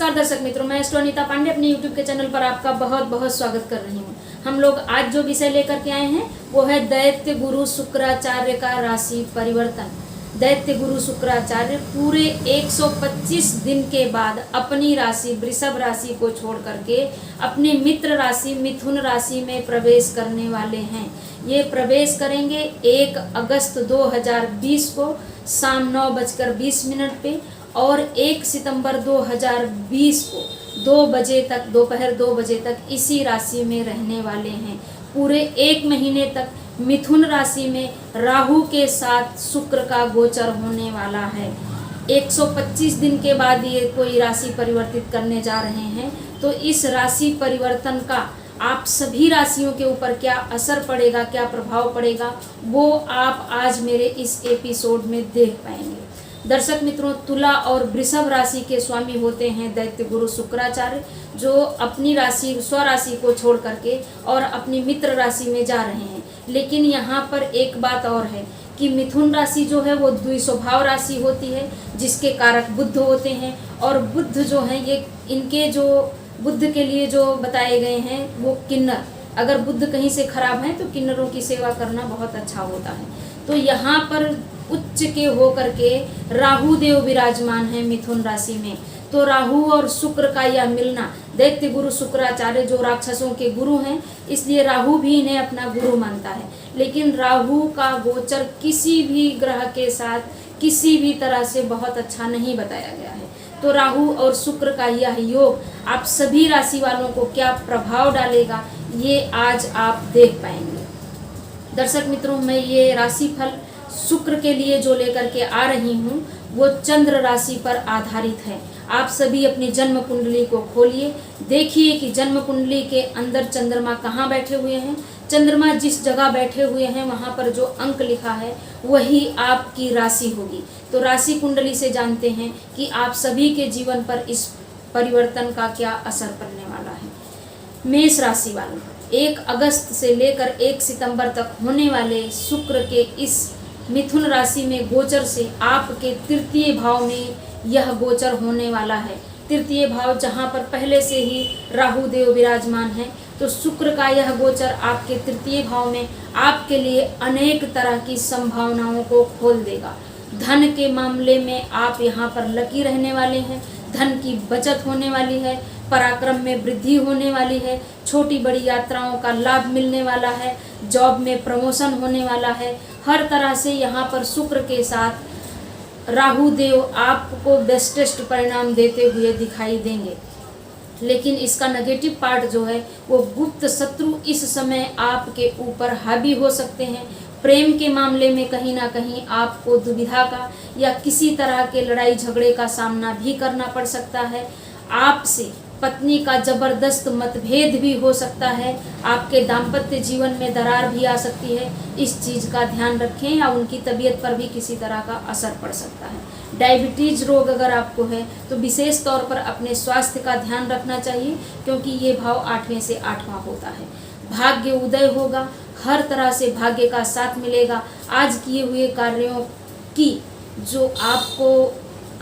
नमस्कार दर्शक मित्रों, मैं एस्ट्रो अनीता पांडे अपने यूट्यूब के चैनल पर आपका बहुत बहुत स्वागत कर रही हूँ। हम लोग आज जो विषय लेकर के आए हैं वो है दैत्य गुरु शुक्राचार्य का राशि परिवर्तन। दैत्य गुरु शुक्राचार्य पूरे 125 दिन के बाद अपनी राशि वृषभ राशि को छोड़ करके अपनी मित्र राशि मिथुन राशि में प्रवेश करने वाले हैं। ये प्रवेश करेंगे 1 अगस्त 2020 को शाम 9:20 पे और 1 सितंबर 2020 को 2 बजे तक, दोपहर 2 बजे तक इसी राशि में रहने वाले हैं। पूरे 1 महीने तक मिथुन राशि में राहु के साथ शुक्र का गोचर होने वाला है। 125 दिन के बाद ये कोई राशि परिवर्तित करने जा रहे हैं, तो इस राशि परिवर्तन का आप सभी राशियों के ऊपर क्या असर पड़ेगा, क्या प्रभाव पड़ेगा, वो आप आज मेरे इस एपिसोड में देख पाएंगे। दर्शक मित्रों, तुला और वृषभ राशि के स्वामी होते हैं दैत्य गुरु शुक्राचार्य, जो अपनी राशि स्वराशि को छोड़ करके और अपनी मित्र राशि में जा रहे हैं। लेकिन यहाँ पर एक बात और है कि मिथुन राशि जो है वो द्विस्वभाव राशि होती है, जिसके कारक बुध होते हैं। और बुध जो है ये इनके जो बुध के लिए जो बताए गए हैं वो किन्नर, अगर बुध कहीं से खराब है तो किन्नरों की सेवा करना बहुत अच्छा होता है। तो यहाँ पर उच्च के होकर के राहु देव विराजमान है मिथुन राशि में। तो राहु और शुक्र का यह मिलना, दैत्य गुरु शुक्राचार्य जो राक्षसों के गुरु हैं, इसलिए राहु भी इन्हें अपना गुरु मानता है। लेकिन राहु का गोचर किसी भी ग्रह के साथ किसी भी तरह से बहुत अच्छा नहीं बताया गया है। तो राहु और शुक्र का यह योग आप सभी राशि वालों को क्या प्रभाव डालेगा, ये आज आप देख पाएंगे। दर्शक मित्रों, मैं ये राशिफल शुक्र के लिए जो लेकर के आ रही हूँ वो चंद्र राशि पर आधारित है। आप सभी अपनी जन्म कुंडली को खोलिए, देखिए कि जन्म कुंडली के अंदर चंद्रमा कहाँ बैठे हुए हैं। चंद्रमा जिस जगह बैठे हुए हैं वहाँ पर जो अंक लिखा है वही आपकी राशि होगी। तो राशि कुंडली से जानते हैं कि आप सभी के जीवन पर इस परिवर्तन का क्या असर पड़ने वाला है। मेष राशि वालों, 1 अगस्त से लेकर 1 सितंबर तक होने वाले शुक्र के इस मिथुन राशि में गोचर से आपके तृतीय भाव में यह गोचर होने वाला है। तृतीय भाव जहाँ पर पहले से ही राहु देव विराजमान है, तो शुक्र का यह गोचर आपके तृतीय भाव में आपके लिए अनेक तरह की संभावनाओं को खोल देगा। धन के मामले में आप यहाँ पर लकी रहने वाले हैं। धन की बचत होने वाली है, पराक्रम में वृद्धि होने वाली है, छोटी बड़ी यात्राओं का लाभ मिलने वाला है, जॉब में प्रमोशन होने वाला है। हर तरह से यहाँ पर शुक्र के साथ राहु देव आपको बेस्टेस्ट परिणाम देते हुए दिखाई देंगे। लेकिन इसका नेगेटिव पार्ट जो है वो गुप्त शत्रु इस समय आपके ऊपर हावी हो सकते हैं। प्रेम के मामले में कहीं ना कहीं आपको दुविधा का या किसी तरह के लड़ाई झगड़े का सामना भी करना पड़ सकता है। आपसे पत्नी का जबरदस्त मतभेद भी हो सकता है। आपके दाम्पत्य जीवन में दरार भी आ सकती है, इस चीज़ का ध्यान रखें। या उनकी तबीयत पर भी किसी तरह का असर पड़ सकता है। डायबिटीज रोग अगर आपको है तो विशेष तौर पर अपने स्वास्थ्य का ध्यान रखना चाहिए, क्योंकि ये भाव 8वें से 8वां होता है। भाग्य उदय होगा, हर तरह से भाग्य का साथ मिलेगा। आज किए हुए कार्यों की जो आपको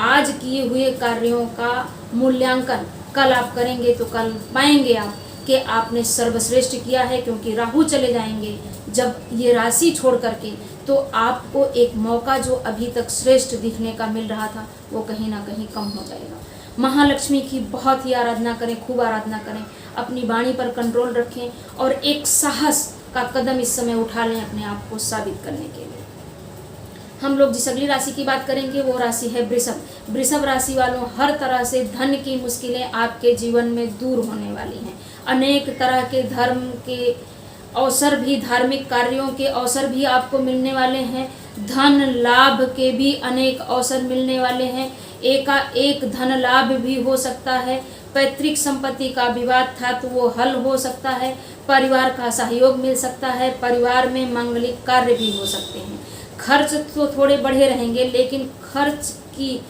आज किए हुए कार्यों का मूल्यांकन कल आप करेंगे तो कल पाएंगे आप कि आपने सर्वश्रेष्ठ किया है, क्योंकि राहु चले जाएंगे जब ये राशि छोड़ करके, तो आपको एक मौका जो अभी तक श्रेष्ठ दिखने का मिल रहा था वो कहीं ना कहीं कम हो जाएगा। महालक्ष्मी की बहुत ही आराधना करें, खूब आराधना करें, अपनी वाणी पर कंट्रोल रखें और एक साहस का कदम इस समय उठा लें अपने आप को साबित करने के लिए। हम लोग जिस अगली राशि की बात करेंगे वो राशि है वृषभ। वृषभ राशि वालों, हर तरह से धन की मुश्किलें आपके जीवन में दूर होने वाली हैं। अनेक तरह के धर्म के अवसर भी, धार्मिक कार्यों के अवसर भी आपको मिलने वाले हैं। धन लाभ के भी अनेक अवसर मिलने वाले हैं। एकाएक धन लाभ भी हो सकता है। पैतृक संपत्ति का विवाद था तो वो हल हो सकता है। परिवार का सहयोग मिल सकता है। परिवार में मांगलिक कार्य भी हो सकते हैं। खर्च तो थोड़े बढ़े रहेंगे, लेकिन खर्च की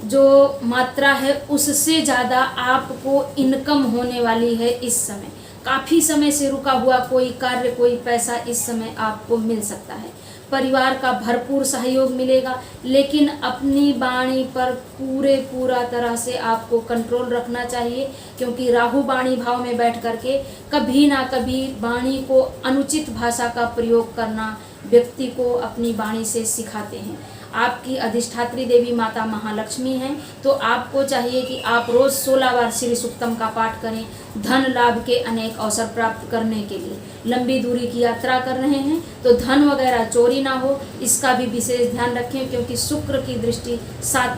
जो मात्रा है उससे ज़्यादा आपको इनकम होने वाली है। इस समय काफ़ी समय से रुका हुआ कोई कार्य, कोई पैसा इस समय आपको मिल सकता है। परिवार का भरपूर सहयोग मिलेगा, लेकिन अपनी वाणी पर पूरा तरह से आपको कंट्रोल रखना चाहिए, क्योंकि राहु वाणी भाव में बैठ करके कभी ना कभी वाणी को अनुचित भाषा का प्रयोग करना व्यक्ति को अपनी वाणी से सिखाते हैं। आपकी अधिष्ठात्री देवी माता महालक्ष्मी हैं, तो आपको चाहिए कि आप रोज 16 बार श्री सूक्तम का पाठ करें। धन लाभ के अनेक अवसर प्राप्त करने के लिए लंबी दूरी की यात्रा कर रहे हैं तो धन वगैरह चोरी ना हो, इसका भी विशेष ध्यान रखें, क्योंकि शुक्र की दृष्टि 7,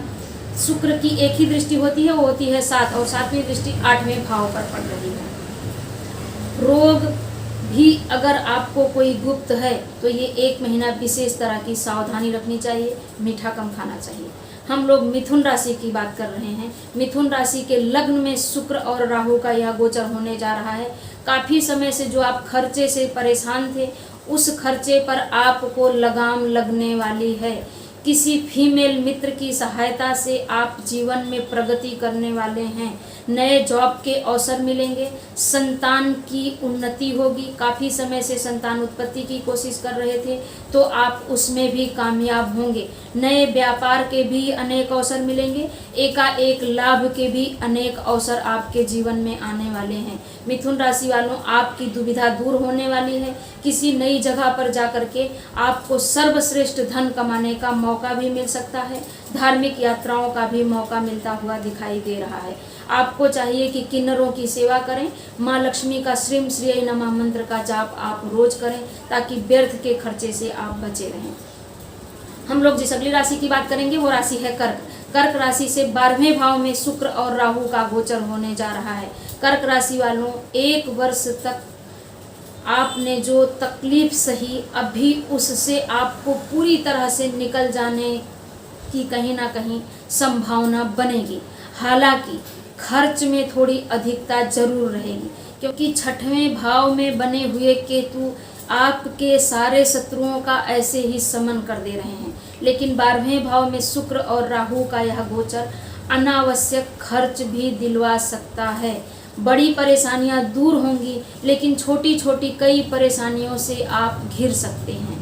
शुक्र की एक ही दृष्टि होती है, वो होती है 7, और 7वीं दृष्टि 8वें भाव पर पड़ रही है। रोग भी अगर आपको कोई गुप्त है तो ये 1 महीना विशेष तरह की सावधानी रखनी चाहिए, मीठा कम खाना चाहिए। हम लोग मिथुन राशि की बात कर रहे हैं। मिथुन राशि के लग्न में शुक्र और राहु का यह गोचर होने जा रहा है। काफ़ी समय से जो आप खर्चे से परेशान थे, उस खर्चे पर आपको लगाम लगने वाली है। किसी फीमेल मित्र की सहायता से आप जीवन में प्रगति करने वाले हैं। नए जॉब के अवसर मिलेंगे, संतान की उन्नति होगी। काफ़ी समय से संतान उत्पत्ति की कोशिश कर रहे थे तो आप उसमें भी कामयाब होंगे। नए व्यापार के भी अनेक अवसर मिलेंगे, एकाएक लाभ के भी अनेक अवसर आपके जीवन में आने वाले हैं। मिथुन राशि वालों, आपकी दुविधा दूर होने वाली है। किसी नई जगह पर जाकर के आपको सर्वश्रेष्ठ धन कमाने का मौका भी मिल सकता है। धार्मिक यात्राओं का भी मौका मिलता हुआ दिखाई दे रहा है। आपको चाहिए कि किन्नरों की सेवा करें। माँ लक्ष्मी का श्रीम श्री नमः मंत्र का जाप आप रोज करें, ताकि व्यर्थ के खर्चे से आप बचे रहें। हम लोग जिस अगली राशि की बात करेंगे वो राशि है कर्क। कर्क राशि से 12वें भाव में शुक्र और राहु का गोचर होने जा रहा है। कर्क राशि वालों, 1 वर्ष तक आपने जो तकलीफ सही, अभी उससे आपको पूरी तरह से निकल जाने की कहीं ना कहीं संभावना बनेगी। हालांकि खर्च में थोड़ी अधिकता जरूर रहेगी, क्योंकि 6वें भाव में बने हुए केतु आपके सारे शत्रुओं का ऐसे ही समन कर दे रहे हैं। लेकिन 12वें भाव में शुक्र और राहु का यह गोचर अनावश्यक खर्च भी दिलवा सकता है। बड़ी परेशानियां दूर होंगी, लेकिन छोटी छोटी कई परेशानियों से आप घिर सकते हैं।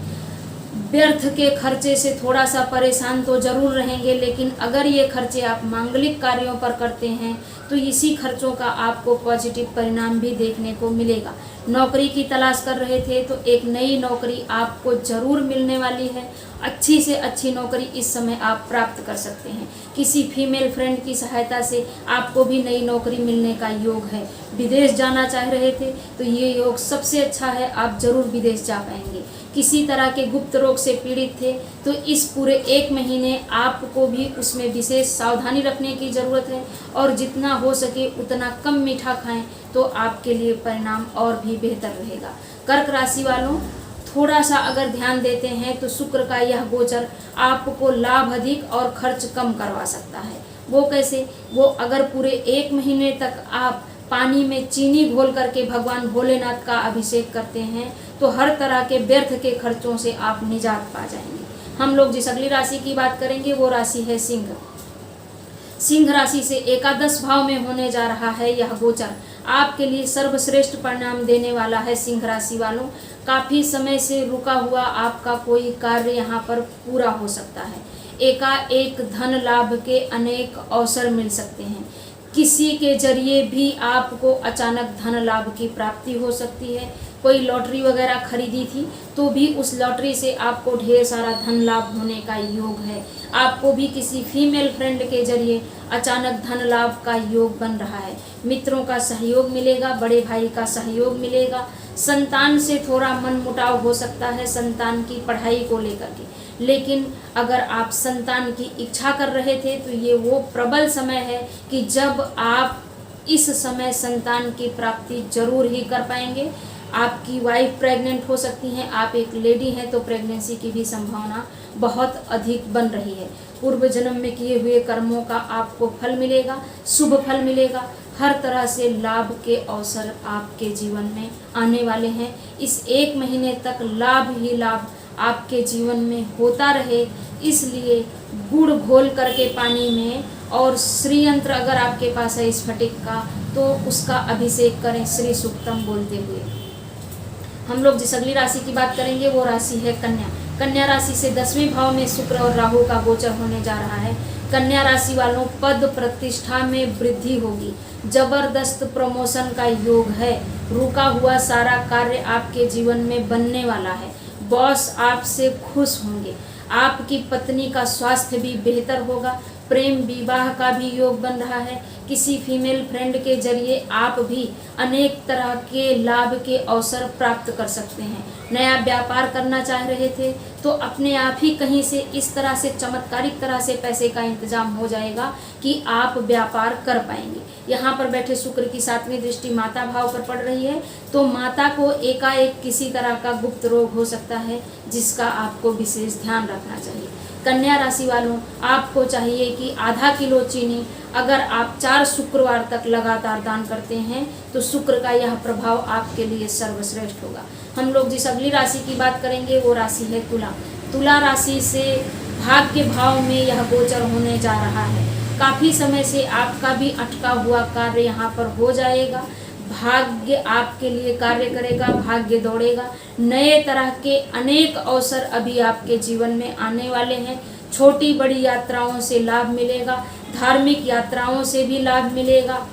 व्यर्थ के खर्चे से थोड़ा सा परेशान तो जरूर रहेंगे, लेकिन अगर ये खर्चे आप मांगलिक कार्यों पर करते हैं तो इसी खर्चों का आपको पॉजिटिव परिणाम भी देखने को मिलेगा। नौकरी की तलाश कर रहे थे तो एक नई नौकरी आपको जरूर मिलने वाली है। अच्छी से अच्छी नौकरी इस समय आप प्राप्त कर सकते हैं। किसी फीमेल फ्रेंड की सहायता से आपको भी नई नौकरी मिलने का योग है। विदेश जाना चाह रहे थे तो ये योग सबसे अच्छा है, आप जरूर विदेश जा पाएंगे। किसी तरह के गुप्त रोग से पीड़ित थे तो इस पूरे 1 महीने आपको भी उसमें विशेष सावधानी रखने की ज़रूरत है, और जितना हो सके उतना कम मीठा खाएं तो आपके लिए परिणाम और भी बेहतर रहेगा। कर्क राशि वालों, थोड़ा सा अगर ध्यान देते हैं तो शुक्र का यह गोचर आपको लाभ अधिक और खर्च कम करवा सकता है। वो कैसे? वो अगर पूरे 1 महीने तक आप पानी में चीनी घोल करके भगवान भोलेनाथ का अभिषेक करते हैं तो हर तरह के व्यर्थ के खर्चों से आप निजात पा जाएंगे। हम लोग जिस अगली राशि की बात करेंगे वो राशि है सिंह। सिंह राशि से एकादश भाव में होने जा रहा है यह गोचर, आपके लिए सर्वश्रेष्ठ परिणाम देने वाला है। सिंह राशि वालों, काफ़ी समय से रुका हुआ आपका कोई कार्य यहाँ पर पूरा हो सकता है। एकाएक धन लाभ के अनेक अवसर मिल सकते हैं। किसी के जरिए भी आपको अचानक धन लाभ की प्राप्ति हो सकती है। कोई लॉटरी वगैरह खरीदी थी तो भी उस लॉटरी से आपको ढेर सारा धन लाभ होने का योग है। आपको भी किसी फीमेल फ्रेंड के जरिए अचानक धन लाभ का योग बन रहा है। मित्रों का सहयोग मिलेगा, बड़े भाई का सहयोग मिलेगा। संतान से थोड़ा मनमुटाव हो सकता है संतान की पढ़ाई को लेकर के, लेकिन अगर आप संतान की इच्छा कर रहे थे तो ये वो प्रबल समय है कि जब आप इस समय संतान की प्राप्ति जरूर ही कर पाएंगे। आपकी वाइफ प्रेग्नेंट हो सकती हैं, आप एक लेडी हैं तो प्रेगनेंसी की भी संभावना बहुत अधिक बन रही है। पूर्व जन्म में किए हुए कर्मों का आपको फल मिलेगा, शुभ फल मिलेगा। हर तरह से लाभ के अवसर आपके जीवन में आने वाले हैं। इस 1 महीने तक लाभ ही लाभ आपके जीवन में होता रहे, इसलिए गुड़ घोल करके पानी में, और श्री यंत्र अगर आपके पास है स्फटिक का तो उसका अभिषेक करें श्री सूक्तम बोलते हुए। हम लोग जिस अगली राशि की बात करेंगे वो राशि है कन्या। कन्या राशि से 10वें भाव में शुक्र और राहु का गोचर होने जा रहा है। कन्या राशि वालों, पद प्रतिष्ठा में वृद्धि होगी, जबरदस्त प्रमोशन का योग है, रुका हुआ सारा कार्य आपके जीवन में बनने वाला है, बॉस आपसे खुश होंगे, आपकी पत्नी का स्वास्थ्य भी बेहतर होगा, प्रेम विवाह का भी योग बन रहा है, किसी फीमेल फ्रेंड के जरिए आप भी अनेक तरह के लाभ के अवसर प्राप्त कर सकते हैं। नया व्यापार करना चाह रहे थे तो अपने आप ही कहीं से इस तरह से चमत्कारिक तरह से पैसे का इंतजाम हो जाएगा कि आप व्यापार कर पाएंगे। यहाँ पर बैठे शुक्र की 7वीं दृष्टि माता भाव पर पड़ रही है, तो माता को एकाएक किसी तरह का गुप्त रोग हो सकता है, जिसका आपको विशेष ध्यान रखना चाहिए। कन्या राशि वालों, आपको चाहिए कि आधा किलो चीनी अगर आप 4 शुक्रवार तक लगातार दान करते हैं तो शुक्र का यह प्रभाव आपके लिए सर्वश्रेष्ठ होगा। हम लोग जिस अगली राशि की बात करेंगे वो राशि है तुला। तुला राशि से भाग्य भाव में यह गोचर होने जा रहा है। काफ़ी समय से आपका भी अटका हुआ कार्य यहाँ पर हो जाएगा, भाग्य आपके लिए कार्य करेगा, भाग्य दौड़ेगा, नए तरह के अनेक अवसर अभी आपके जीवन में आने वाले हैं। छोटी बड़ी यात्राओं से लाभ मिलेगा, धार्मिक यात्राओं से भी लाभ मिलेगा।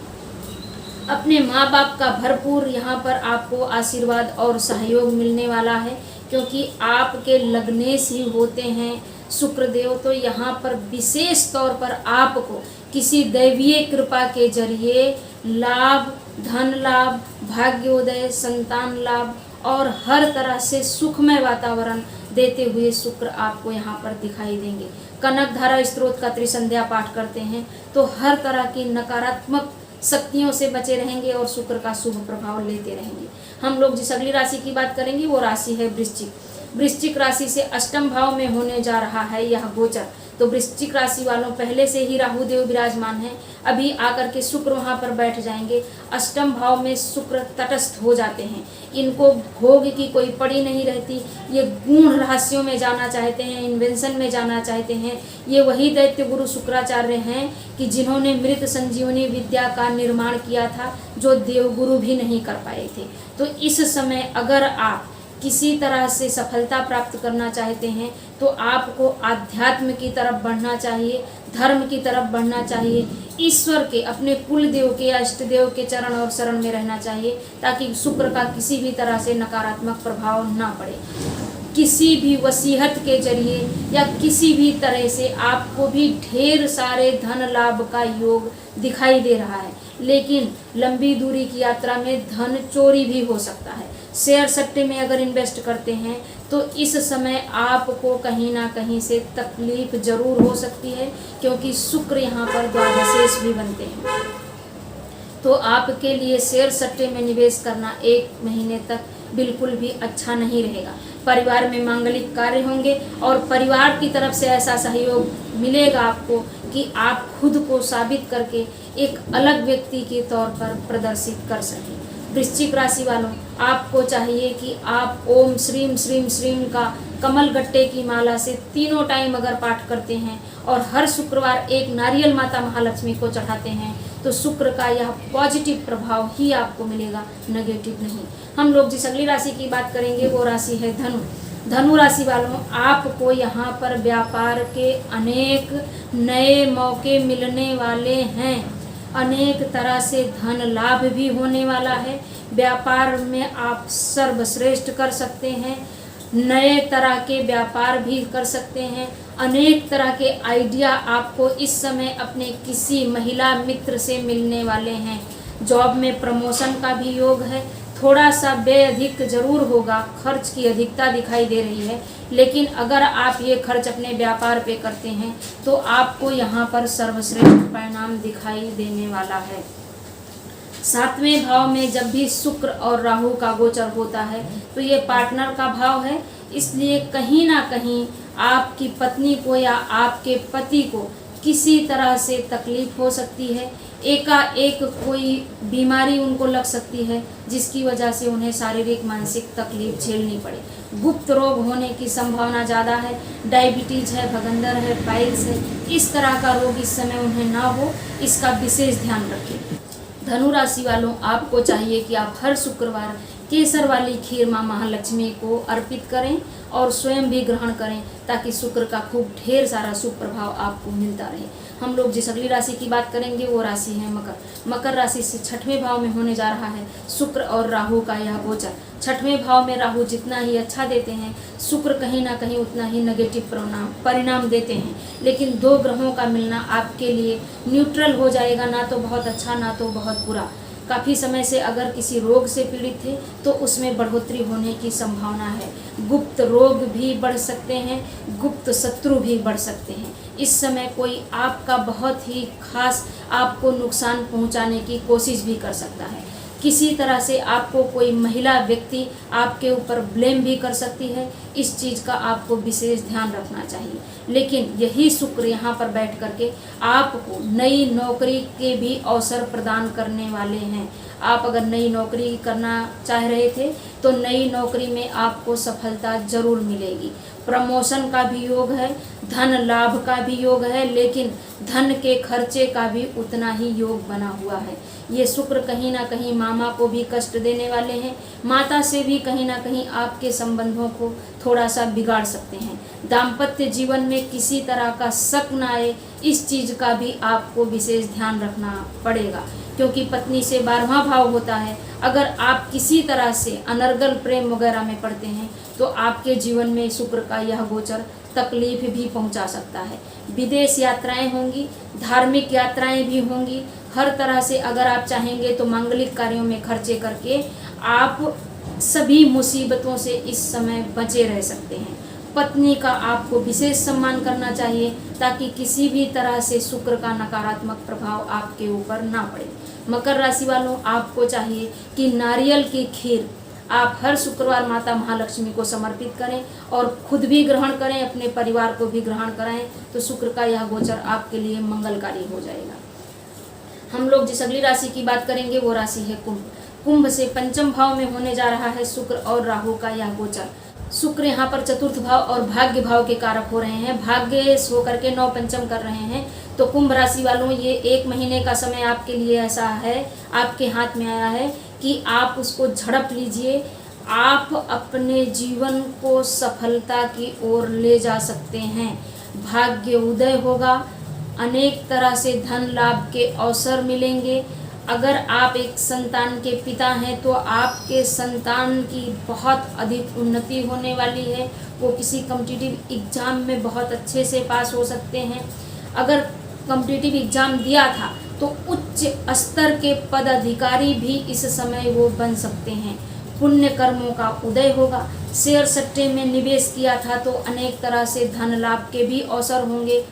अपने माँ बाप का भरपूर यहाँ पर आपको आशीर्वाद और सहयोग मिलने वाला है, क्योंकि आपके लग्नेश ही होते हैं शुक्रदेव, तो यहाँ पर विशेष तौर पर आपको किसी दैवीय कृपा के जरिए लाभ, धन लाभ, भाग्योदय, संतान लाभ और हर तरह से सुखमय वातावरण देते हुए शुक्र आपको यहाँ पर दिखाई देंगे। कनक धारा स्त्रोत का त्रिसंध्या पाठ करते हैं तो हर तरह की नकारात्मक शक्तियों से बचे रहेंगे और शुक्र का शुभ प्रभाव लेते रहेंगे। हम लोग जिस अगली राशि की बात करेंगे वो राशि है वृश्चिक। वृश्चिक राशि से अष्टम भाव में होने जा रहा है यह गोचर। तो वृश्चिक राशि वालों, पहले से ही राहु देव विराजमान हैं, अभी आकर के शुक्र वहाँ पर बैठ जाएंगे। अष्टम भाव में शुक्र तटस्थ हो जाते हैं, इनको भोग की कोई पड़ी नहीं रहती। ये गूढ़ रहस्यों में जाना चाहते हैं, इन्वेंशन में जाना चाहते हैं। ये वही दैत्य गुरु शुक्राचार्य हैं कि जिन्होंने मृत संजीवनी विद्या का निर्माण किया था, जो देवगुरु भी नहीं कर पाए थे। तो इस समय अगर आप किसी तरह से सफलता प्राप्त करना चाहते हैं तो आपको आध्यात्म की तरफ बढ़ना चाहिए, धर्म की तरफ बढ़ना चाहिए, ईश्वर के, अपने कुल देव के, अष्ट देव के चरण और शरण में रहना चाहिए, ताकि शुक्र का किसी भी तरह से नकारात्मक प्रभाव ना पड़े। किसी भी वसीहत के जरिए या किसी भी तरह से आपको भी ढेर सारे धन लाभ का योग दिखाई दे रहा है, लेकिन लंबी दूरी की यात्रा में धन चोरी भी हो सकता है। शेयर सट्टे में अगर इन्वेस्ट करते हैं तो इस समय आपको कहीं ना कहीं से तकलीफ जरूर हो सकती है, क्योंकि शुक्र यहाँ पर द्वादशेश भी बनते हैं। तो आपके लिए शेयर सट्टे में निवेश करना 1 महीने तक बिल्कुल भी अच्छा नहीं रहेगा। परिवार में मांगलिक कार्य होंगे और परिवार की तरफ से ऐसा सहयोग मिलेगा आपको कि आप खुद को साबित करके एक अलग व्यक्ति के तौर पर प्रदर्शित कर सकें। वृश्चिक राशि वालों, आपको चाहिए कि आप ओम श्रीम श्रीम श्रीम का कमल गट्टे की माला से 3 टाइम अगर पाठ करते हैं और हर शुक्रवार एक नारियल माता महालक्ष्मी को चढ़ाते हैं तो शुक्र का यह पॉजिटिव प्रभाव ही आपको मिलेगा, नेगेटिव नहीं। हम लोग जिस अगली राशि की बात करेंगे वो राशि है धनु। धनु राशि वालों, आपको यहाँ पर व्यापार के अनेक नए मौके मिलने वाले हैं, अनेक तरह से धन लाभ भी होने वाला है। व्यापार में आप सर्वश्रेष्ठ कर सकते हैं, नए तरह के व्यापार भी कर सकते हैं। अनेक तरह के आइडिया आपको इस समय अपने किसी महिला मित्र से मिलने वाले हैं। जॉब में प्रमोशन का भी योग है। थोड़ा सा व्यय अधिक जरूर होगा, खर्च की अधिकता दिखाई दे रही है, लेकिन अगर आप ये खर्च अपने व्यापार पे करते हैं तो आपको यहाँ पर सर्वश्रेष्ठ परिणाम दिखाई देने वाला है। 7वें भाव में जब भी शुक्र और राहु का गोचर होता है तो ये पार्टनर का भाव है, इसलिए कहीं ना कहीं आपकी पत्नी को या आपके पति को किसी तरह से तकलीफ हो सकती है। एकाएक कोई बीमारी उनको लग सकती है जिसकी वजह से उन्हें शारीरिक मानसिक तकलीफ झेलनी पड़े। गुप्त रोग होने की संभावना ज़्यादा है। डायबिटीज है, भगंदर है, पाइल्स है, इस तरह का रोग इस समय उन्हें ना हो, इसका विशेष ध्यान रखें। धनु राशि वालों, आपको चाहिए कि आप हर शुक्रवार केसर वाली खीर माँ महालक्ष्मी को अर्पित करें और स्वयं भी ग्रहण करें, ताकि शुक्र का खूब ढेर सारा शुभ प्रभाव आपको मिलता रहे। हम लोग जिस अगली राशि की बात करेंगे वो राशि है मकर। मकर राशि से 6वें भाव में होने जा रहा है शुक्र और राहु का यह गोचर। 6वें भाव में राहु जितना ही अच्छा देते हैं, शुक्र कहीं ना कहीं उतना ही नेगेटिव परिणाम देते हैं। लेकिन दो ग्रहों का मिलना आपके लिए न्यूट्रल हो जाएगा, ना तो बहुत अच्छा ना तो बहुत बुरा। काफ़ी समय से अगर किसी रोग से पीड़ित थे तो उसमें बढ़ोतरी होने की संभावना है। गुप्त रोग भी बढ़ सकते हैं, गुप्त शत्रु भी बढ़ सकते हैं। इस समय कोई आपका बहुत ही खास आपको नुकसान पहुंचाने की कोशिश भी कर सकता है। किसी तरह से आपको कोई महिला व्यक्ति आपके ऊपर ब्लेम भी कर सकती है। इस चीज़ का आपको विशेष ध्यान रखना चाहिए। लेकिन यही शुक्र यहाँ पर बैठ करके आपको नई नौकरी के भी अवसर प्रदान करने वाले हैं। आप अगर नई नौकरी करना चाह रहे थे तो नई नौकरी में आपको सफलता जरूर मिलेगी। प्रमोशन का भी योग है, धन लाभ का भी योग है, लेकिन धन के खर्चे का भी उतना ही योग बना हुआ है। ये शुक्र कहीं ना कहीं मामा को भी कष्ट देने वाले हैं, माता से भी कहीं ना कहीं आपके संबंधों को थोड़ा सा बिगाड़ सकते हैं। दाम्पत्य जीवन में किसी तरह का शक न आए, इस चीज़ का भी आपको विशेष ध्यान रखना पड़ेगा, क्योंकि पत्नी से 12वां भाव होता है। अगर आप किसी तरह से अनर्गल प्रेम वगैरह में पड़ते हैं तो आपके जीवन में शुक्र का यह गोचर तकलीफ भी पहुंचा सकता है। विदेश यात्राएं होंगी, धार्मिक यात्राएं भी होंगी। हर तरह से अगर आप चाहेंगे तो मांगलिक कार्यों में खर्चे करके आप सभी मुसीबतों से इस समय बचे रह सकते हैं। पत्नी का आपको विशेष सम्मान करना चाहिए, ताकि किसी भी तरह से शुक्र का नकारात्मक प्रभाव आपके ऊपर ना पड़े। मकर राशि वालों, आपको चाहिए कि नारियल की खीर आप हर शुक्रवार माता महालक्ष्मी को समर्पित करें और खुद भी ग्रहण करें, अपने परिवार को भी ग्रहण कराएं, तो शुक्र का यह गोचर आपके लिए मंगलकारी हो जाएगा। हम लोग जिस अगली राशि की बात करेंगे वो राशि है कुंभ। कुंभ से 5वें भाव में होने जा रहा है शुक्र और राहु का यह गोचर। शुक्र यहाँ पर 4th भाव और भाग्य भाव के कारक हो रहे हैं, भाग्य होकर के 9 पंचम कर रहे हैं। तो कुंभ राशि वालों, ये 1 महीने का समय आपके लिए ऐसा है, आपके हाथ में आया है कि आप उसको झड़प लीजिए। आप अपने जीवन को सफलता की ओर ले जा सकते हैं। भाग्य उदय होगा, अनेक तरह से धन लाभ के अवसर मिलेंगे। अगर आप एक संतान के पिता हैं तो आपके संतान की बहुत अधिक उन्नति होने वाली है। वो किसी कॉम्पिटिटिव एग्ज़ाम में बहुत अच्छे से पास हो सकते हैं। अगर कॉम्पिटिटिव एग्ज़ाम दिया था तो उच्च स्तर के पदाधिकारी भी इस समय वो बन सकते हैं। पुण्य कर्मों का उदय होगा। शेयर सट्टे में निवेश किया था तो अनेक तरह से धन लाभ के भी अवसर होंगे,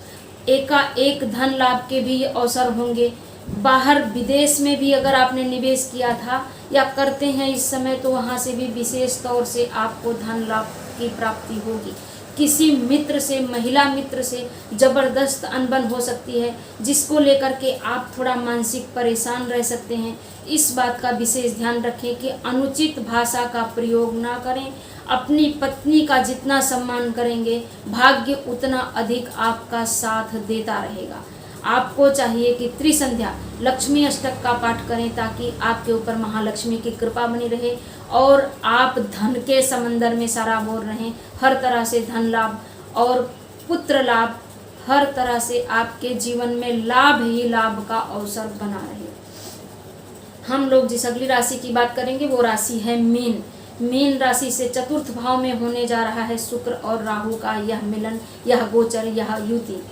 एकाएक धन लाभ के भी अवसर होंगे। बाहर विदेश में भी अगर आपने निवेश किया था या करते हैं इस समय, तो वहाँ से भी विशेष तौर से आपको धन लाभ की प्राप्ति होगी। किसी मित्र से, महिला मित्र से ज़बरदस्त अनबन हो सकती है, जिसको लेकर के आप थोड़ा मानसिक परेशान रह सकते हैं। इस बात का विशेष ध्यान रखें कि अनुचित भाषा का प्रयोग ना करें। अपनी पत्नी का जितना सम्मान करेंगे, भाग्य उतना अधिक आपका साथ देता रहेगा। आपको चाहिए कि त्रिसंध्या लक्ष्मी अष्टक का पाठ करें, ताकि आपके ऊपर महालक्ष्मी की कृपा बनी रहे और आप धन के समंदर में सराबोर रहें। हर तरह से धन लाभ और पुत्र लाभ, हर तरह से आपके जीवन में लाभ ही लाभ का अवसर बना रहे। हम लोग जिस अगली राशि की बात करेंगे वो राशि है मीन। मीन राशि से 4th भाव में होने जा रहा है शुक्र और राहु का यह मिलन, यह गोचर, यह युति।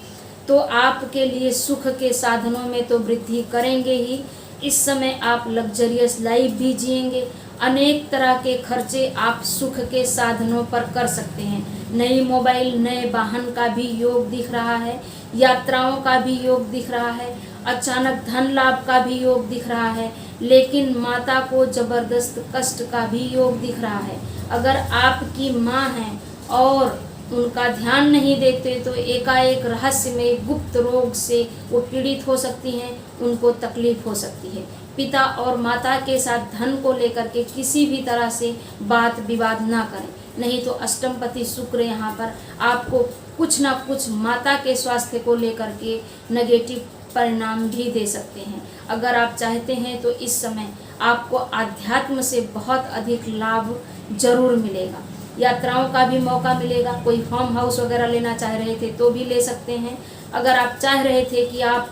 तो आपके लिए सुख के साधनों में तो वृद्धि करेंगे ही। इस समय आप लग्जरियस लाइफ भी जिएंगे। अनेक तरह के खर्चे आप सुख के साधनों पर कर सकते हैं। नई मोबाइल, नए वाहन का भी योग दिख रहा है, यात्राओं का भी योग दिख रहा है, अचानक धन लाभ का भी योग दिख रहा है। लेकिन माता को जबरदस्त कष्ट का भी योग दिख रहा है। अगर आपकी माँ हैं और उनका ध्यान नहीं देते तो एकाएक रहस्यमय गुप्त रोग से वो पीड़ित हो सकती हैं, उनको तकलीफ हो सकती है। पिता और माता के साथ धन को लेकर के किसी भी तरह से बात विवाद ना करें, नहीं तो अष्टमपति शुक्र यहाँ पर आपको कुछ ना कुछ माता के स्वास्थ्य को लेकर के नेगेटिव परिणाम भी दे सकते हैं। अगर आप चाहते हैं तो इस समय आपको अध्यात्म से बहुत अधिक लाभ जरूर मिलेगा। यात्राओं का भी मौका मिलेगा। कोई फार्म हाउस वगैरह लेना चाह रहे थे तो भी ले सकते हैं। अगर आप चाह रहे थे कि आप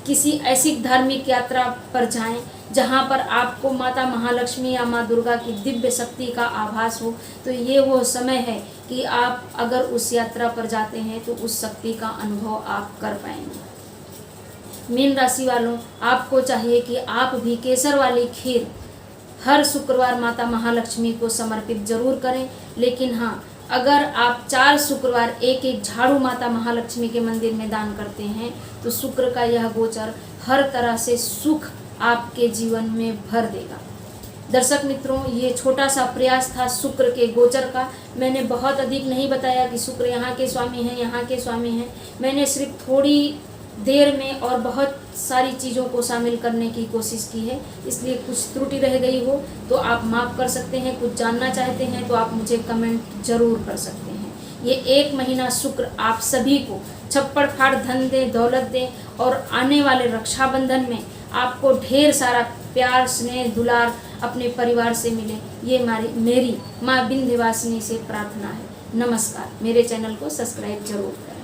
किसी ऐसी धार्मिक यात्रा पर जाएं जहां पर आपको माता महालक्ष्मी या माँ दुर्गा की दिव्य शक्ति का आभास हो, तो ये वो समय है कि आप अगर उस यात्रा पर जाते हैं तो उस शक्ति का अनुभव आप कर पाएंगे। मीन राशि वालों, आपको चाहिए कि आप भी केसर वाली खीर हर शुक्रवार माता महालक्ष्मी को समर्पित जरूर करें। लेकिन हाँ, अगर आप 4 शुक्रवार एक एक झाड़ू माता महालक्ष्मी के मंदिर में दान करते हैं तो शुक्र का यह गोचर हर तरह से सुख आपके जीवन में भर देगा। दर्शक मित्रों, ये छोटा सा प्रयास था शुक्र के गोचर का। मैंने बहुत अधिक नहीं बताया कि शुक्र यहाँ के स्वामी हैं, यहाँ के स्वामी हैं। मैंने सिर्फ थोड़ी देर में और बहुत सारी चीज़ों को शामिल करने की कोशिश की है, इसलिए कुछ त्रुटि रह गई हो तो आप माफ़ कर सकते हैं। कुछ जानना चाहते हैं तो आप मुझे कमेंट जरूर कर सकते हैं। ये 1 महीना शुक्र आप सभी को छप्पड़ फाड़ धन दे, दौलत दे और आने वाले रक्षाबंधन में आपको ढेर सारा प्यार, स्नेह, दुलार अपने परिवार से मिले, ये मेरी माँ विंध्यवासिनी से प्रार्थना है। नमस्कार। मेरे चैनल को सब्सक्राइब जरूर करें।